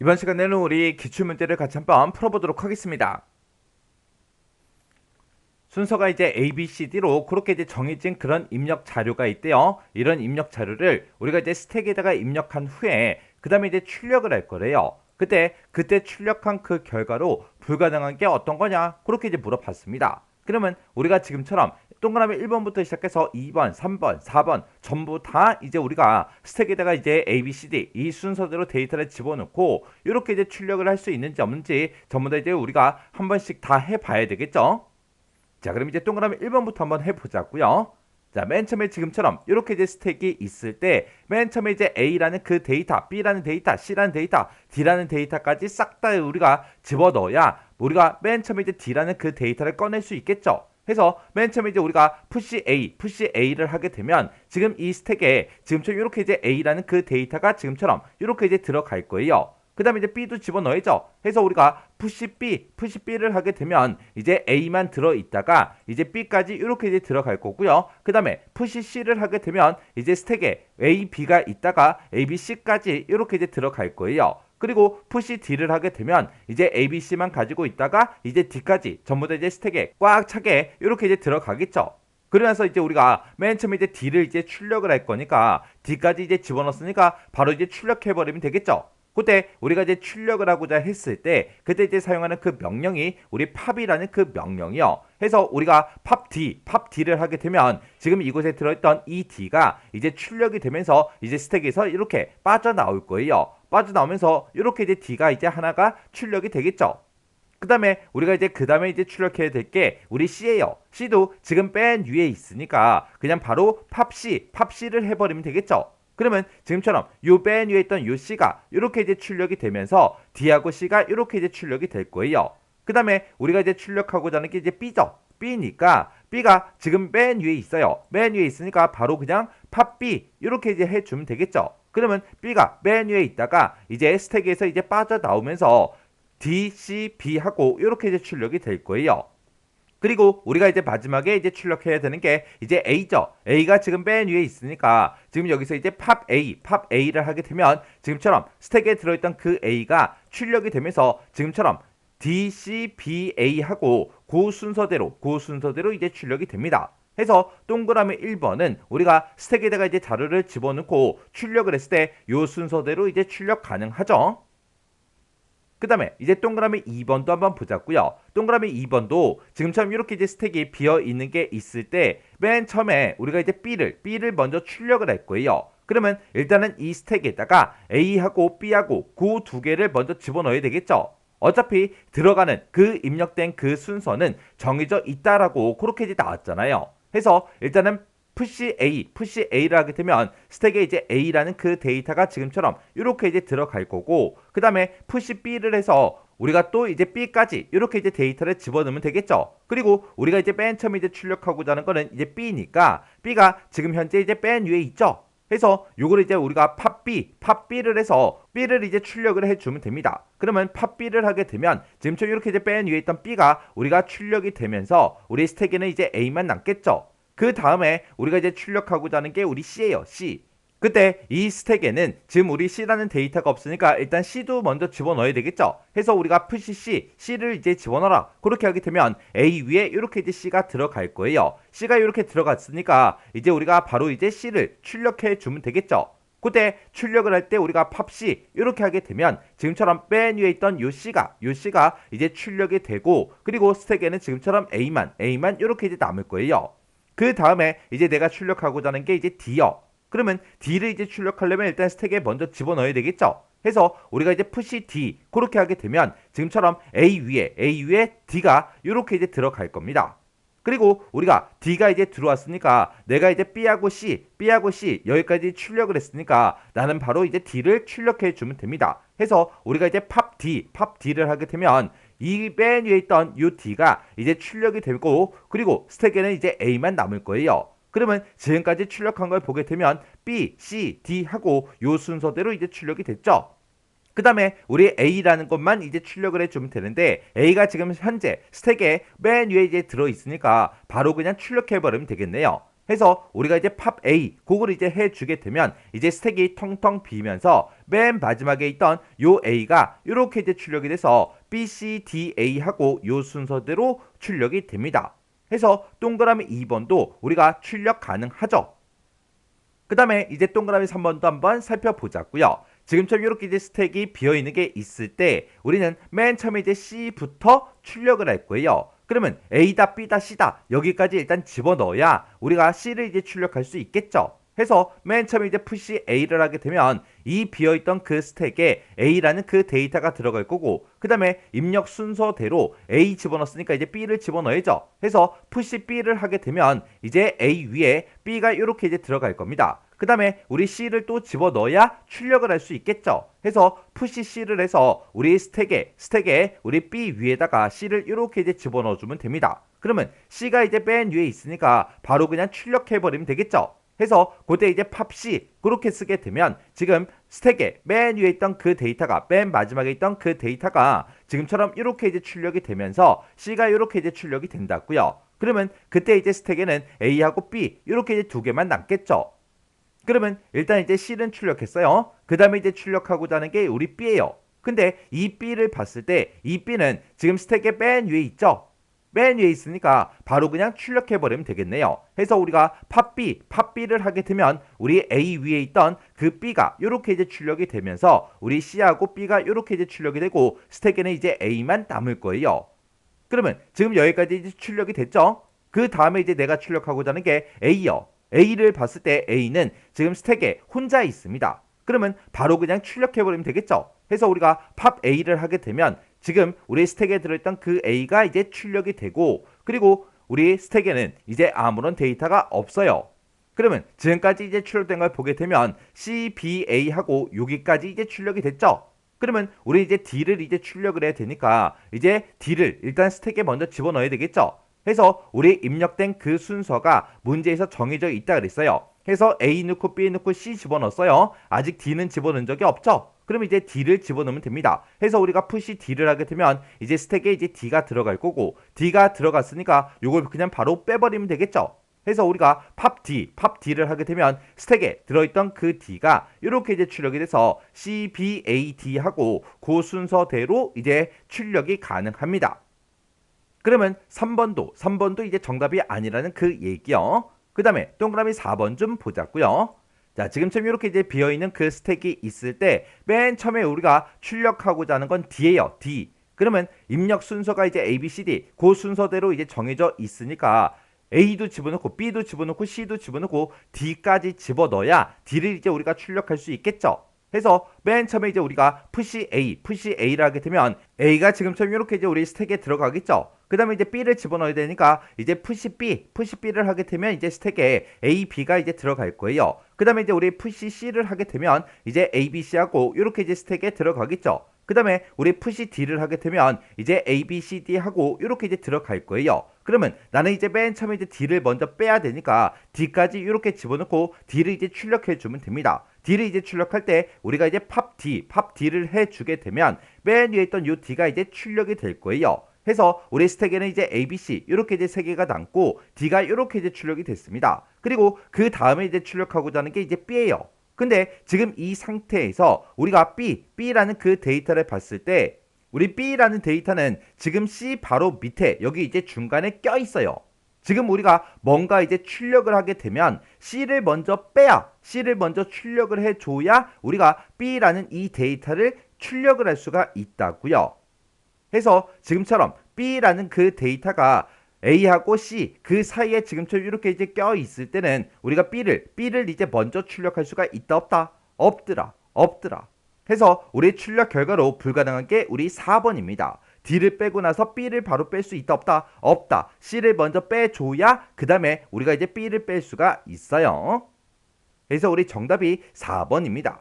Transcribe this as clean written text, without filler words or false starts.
이번 시간에는 우리 기출문제를 같이 한번 풀어보도록 하겠습니다. 순서가 이제 A, B, C, D로 그렇게 이제 정해진 그런 입력 자료가 있대요. 이런 입력 자료를 우리가 이제 스택에다가 입력한 후에 그 다음에 이제 출력을 할 거래요. 그때 출력한 그 결과로 불가능한 게 어떤 거냐? 그렇게 이제 물어봤습니다. 그러면 우리가 지금처럼 동그라미 1번부터 시작해서 2번, 3번, 4번 전부 다 이제 우리가 스택에다가 이제 A, B, C, D 이 순서대로 데이터를 집어넣고 이렇게 이제 출력을 할 수 있는지 없는지 전부 다 이제 우리가 한 번씩 다 해봐야 되겠죠? 자, 그럼 이제 동그라미 1번부터 한번 해보자고요. 자, 맨 처음에 지금처럼 이렇게 이제 스택이 있을 때 맨 처음에 이제 A라는 그 데이터, B라는 데이터, C라는 데이터, D라는 데이터까지 싹 다 우리가 집어넣어야 우리가 맨 처음에 이제 D라는 그 데이터를 꺼낼 수 있겠죠. 해서 맨 처음에 이제 우리가 push A를 하게 되면 지금 이 스택에 지금처럼 이렇게 이제 A라는 그 데이터가 지금처럼 이렇게 이제 들어갈 거예요. 그 다음에 이제 B도 집어넣어야죠. 해서 우리가 push B를 하게 되면 이제 A만 들어있다가 이제 B까지 이렇게 이제 들어갈 거고요. 그 다음에 push C를 하게 되면 이제 스택에 A, B가 있다가 A, B, C까지 이렇게 이제 들어갈 거예요. 그리고 push D를 하게 되면 이제 A, B, C만 가지고 있다가 이제 D까지 전부 다 이제 스택에 꽉 차게 이렇게 이제 들어가겠죠. 그러면서 이제 우리가 맨 처음에 이제 D를 이제 출력을 할 거니까 D까지 이제 집어넣었으니까 바로 이제 출력해버리면 되겠죠. 그때 우리가 이제 출력을 하고자 했을 때 그때 이제 사용하는 그 명령이 우리 팝이라는 그 명령이요. 해서 우리가 팝D를 하게 되면 지금 이곳에 들어있던 이 D가 이제 출력이 되면서 이제 스택에서 이렇게 빠져나올 거예요. 빠져나오면서 이렇게 이제 D가 이제 하나가 출력이 되겠죠. 그 다음에 우리가 이제 그 다음에 이제 출력해야 될 게 우리 C예요. C도 지금 맨 위에 있으니까 그냥 바로 팝C를 해버리면 되겠죠. 그러면 지금처럼 요 맨 위에 있던 요 C가 이렇게 이제 출력이 되면서 D하고 C가 이렇게 이제 출력이 될 거예요. 그 다음에 우리가 이제 출력하고자 하는 게 이제 B죠. B니까 B가 지금 맨 위에 있어요. 맨 위에 있으니까 바로 그냥 팝 B 이렇게 이제 해주면 되겠죠. 그러면 B가 맨 위에 있다가 이제 스택에서 이제 빠져나오면서 D, C, B 하고 이렇게 이제 출력이 될 거예요. 그리고 우리가 이제 마지막에 이제 출력해야 되는 게 이제 A죠. A가 지금 맨 위에 있으니까 지금 여기서 이제 팝 A를 하게 되면 지금처럼 스택에 들어있던 그 A가 출력이 되면서 지금처럼 D, C, B, A 하고 그 순서대로 이제 출력이 됩니다. 해서 동그라미 1번은 우리가 스택에다가 이제 자료를 집어넣고 출력을 했을 때 이 순서대로 이제 출력 가능하죠. 그 다음에 이제 동그라미 2번도 한번 보자고요. 동그라미 2번도 지금처럼 이렇게 이제 스택이 비어 있는 게 있을 때 맨 처음에 우리가 이제 B를 먼저 출력을 할 거예요. 그러면 일단은 이 스택에다가 A하고 B하고 그 두 개를 먼저 집어넣어야 되겠죠. 어차피 들어가는 그 입력된 그 순서는 정해져 있다라고 그렇게 이제 나왔잖아요. 해서 일단은 push A를 하게 되면 스택에 이제 A라는 그 데이터가 지금처럼 이렇게 이제 들어갈 거고 그 다음에 push B를 해서 우리가 또 이제 B까지 이렇게 이제 데이터를 집어넣으면 되겠죠. 그리고 우리가 이제 맨 처음에 이제 출력하고자 하는 거는 이제 B니까 B가 지금 현재 이제 맨 위에 있죠. 해서 요걸 이제 우리가 팝B를 해서 B를 이제 출력을 해주면 됩니다. 그러면 팝B를 하게 되면 지금처럼 이렇게 이제 맨 위에 있던 B가 우리가 출력이 되면서 우리 스택에는 이제 A만 남겠죠. 그 다음에 우리가 이제 출력하고자 하는 게 우리 C예요. C. 그때 이 스택에는 지금 우리 C라는 데이터가 없으니까 일단 C도 먼저 집어넣어야 되겠죠. 해서 우리가 push C를 이제 집어넣어라. 그렇게 하게 되면 A 위에 이렇게 이제 C가 들어갈 거예요. C가 이렇게 들어갔으니까 이제 우리가 바로 이제 C를 출력해 주면 되겠죠. 그때 출력을 할 때 우리가 팝C 이렇게 하게 되면 지금처럼 맨 위에 있던 요 C가 이제 출력이 되고 그리고 스택에는 지금처럼 A만 이렇게 이제 남을 거예요. 그 다음에 이제 내가 출력하고자 하는 게 이제 D요. 그러면 D를 이제 출력하려면 일단 스택에 먼저 집어넣어야 되겠죠. 해서 우리가 이제 push D 그렇게 하게 되면 지금처럼 A 위에 D가 이렇게 이제 들어갈 겁니다. 그리고 우리가 D가 이제 들어왔으니까 내가 이제 B하고 C 여기까지 출력을 했으니까 나는 바로 이제 D를 출력해 주면 됩니다. 해서 우리가 이제 팝D를 하게 되면 이 맨 위에 있던 이 D가 이제 출력이 되고 그리고 스택에는 이제 A만 남을 거예요. 그러면 지금까지 출력한 걸 보게 되면 B, C, D 하고 요 순서대로 이제 출력이 됐죠. 그 다음에 우리 A라는 것만 이제 출력을 해주면 되는데 A가 지금 현재 스택에 맨 위에 이제 들어있으니까 바로 그냥 출력해버리면 되겠네요. 해서 우리가 이제 팝 A 그걸 이제 해주게 되면 이제 스택이 텅텅 비면서 맨 마지막에 있던 요 A가 이렇게 이제 출력이 돼서 B, C, D, A 하고 요 순서대로 출력이 됩니다. 해서 동그라미 2번도 우리가 출력 가능하죠. 그 다음에 이제 동그라미 3번도 한번 살펴보자고요. 지금처럼 이렇게 이제 스택이 비어있는 게 있을 때 우리는 맨 처음에 이제 C부터 출력을 할 거예요. 그러면 A다, B다, C다 여기까지 일단 집어넣어야 우리가 C를 이제 출력할 수 있겠죠. 해서 맨 처음에 이제 푸시 A를 하게 되면 이 비어있던 그 스택에 A라는 그 데이터가 들어갈 거고 그 다음에 입력 순서대로 A 집어넣었으니까 이제 B를 집어넣어야죠. 해서 푸시 B를 하게 되면 이제 A 위에 B가 이렇게 이제 들어갈 겁니다. 그 다음에 우리 C를 또 집어넣어야 출력을 할 수 있겠죠. 해서 푸시 C를 해서 우리 스택에 우리 B 위에다가 C를 이렇게 이제 집어넣어주면 됩니다. 그러면 C가 이제 맨 위에 있으니까 바로 그냥 출력해버리면 되겠죠. 해서 그때 이제 팝C 그렇게 쓰게 되면 지금 스택에 맨 위에 있던 그 데이터가 맨 마지막에 있던 그 데이터가 지금처럼 이렇게 이제 출력이 되면서 C가 이렇게 이제 출력이 된다고요. 그러면 그때 이제 스택에는 A하고 B 이렇게 이제 두 개만 남겠죠. 그러면 일단 이제 C는 출력했어요. 그 다음에 이제 출력하고자 하는 게 우리 B예요. 근데 이 B를 봤을 때 이 B는 지금 스택의 맨 위에 있죠. 맨 위에 있으니까 바로 그냥 출력해버리면 되겠네요. 해서 우리가 팝B를 하게 되면 우리 A 위에 있던 그 B가 이렇게 이제 출력이 되면서 우리 C하고 B가 이렇게 이제 출력이 되고 스택에는 이제 A만 남을 거예요. 그러면 지금 여기까지 이제 출력이 됐죠? 그 다음에 이제 내가 출력하고자 하는 게 A요. A를 봤을 때 A는 지금 스택에 혼자 있습니다. 그러면 바로 그냥 출력해버리면 되겠죠? 해서 우리가 팝 A를 하게 되면 지금 우리 스택에 들어있던 그 A가 이제 출력이 되고 그리고 우리 스택에는 이제 아무런 데이터가 없어요. 그러면 지금까지 이제 출력된 걸 보게 되면 C, B, A 하고 여기까지 이제 출력이 됐죠? 그러면 우리 이제 D를 이제 출력을 해야 되니까 이제 D를 일단 스택에 먼저 집어넣어야 되겠죠? 해서 우리 입력된 그 순서가 문제에서 정해져 있다 그랬어요. 해서 A 넣고 B 넣고 C 집어넣었어요. 아직 D는 집어넣은 적이 없죠? 그럼 이제 D를 집어넣으면 됩니다. 해서 우리가 푸시 D를 하게 되면 이제 스택에 이제 D가 들어갈 거고 D가 들어갔으니까 이걸 그냥 바로 빼버리면 되겠죠? 해서 우리가 팝 D를 하게 되면 스택에 들어있던 그 D가 이렇게 이제 출력이 돼서 C, B, A, D 하고 그 순서대로 이제 출력이 가능합니다. 그러면 3번도 이제 정답이 아니라는 그 얘기요. 그 다음에 동그라미 4번 좀 보자고요. 자, 지금처럼 이렇게 이제 비어있는 그 스택이 있을 때 맨 처음에 우리가 출력하고자 하는 건 D예요. D. 그러면 입력 순서가 이제 A, B, C, D 그 순서대로 이제 정해져 있으니까 A도 집어넣고 B도 집어넣고 C도 집어넣고 D까지 집어넣어야 D를 이제 우리가 출력할 수 있겠죠. 해서 맨 처음에 이제 우리가 푸시 A를 하게 되면 A가 지금처럼 이렇게 이제 우리 스택에 들어가겠죠. 그 다음에 이제 B를 집어넣어야 되니까 이제 푸시 B를 하게 되면 이제 스택에 A, B가 이제 들어갈 거예요. 그 다음에 이제 우리 푸시 C를 하게 되면 이제 A, B, C하고 이렇게 이제 스택에 들어가겠죠. 그 다음에 우리 푸시 D를 하게 되면 이제 A, B, C, D 하고 이렇게 이제 들어갈 거예요. 그러면 나는 이제 맨 처음에 이제 D를 먼저 빼야 되니까 D까지 이렇게 집어넣고 D를 이제 출력해 주면 됩니다. D를 이제 출력할 때 우리가 이제 팝 D를 해주게 되면 맨 위에 있던 요 D가 이제 출력이 될 거예요. 해서 우리 스택에는 이제 A, B, C 이렇게 이제 세 개가 남고 D가 이렇게 이제 출력이 됐습니다. 그리고 그 다음에 이제 출력하고자 하는 게 이제 B예요. 근데 지금 이 상태에서 우리가 B라는 그 데이터를 봤을 때 우리 B라는 데이터는 지금 C 바로 밑에 여기 이제 중간에 껴 있어요. 지금 우리가 뭔가 이제 출력을 하게 되면 C를 먼저 C를 먼저 출력을 해줘야 우리가 B라는 이 데이터를 출력을 할 수가 있다고요. 해서 지금처럼 B라는 그 데이터가 A하고 C 그 사이에 지금처럼 이렇게 이제 껴 있을 때는 우리가 B를 이제 먼저 출력할 수가 있다 없다? 없더라. 해서 우리 출력 결과로 불가능한 게 우리 4번입니다. D를 빼고 나서 B를 바로 뺄 수 있다 없다. C를 먼저 빼줘야 그 다음에 우리가 이제 B를 뺄 수가 있어요. 그래서 우리 정답이 4번입니다.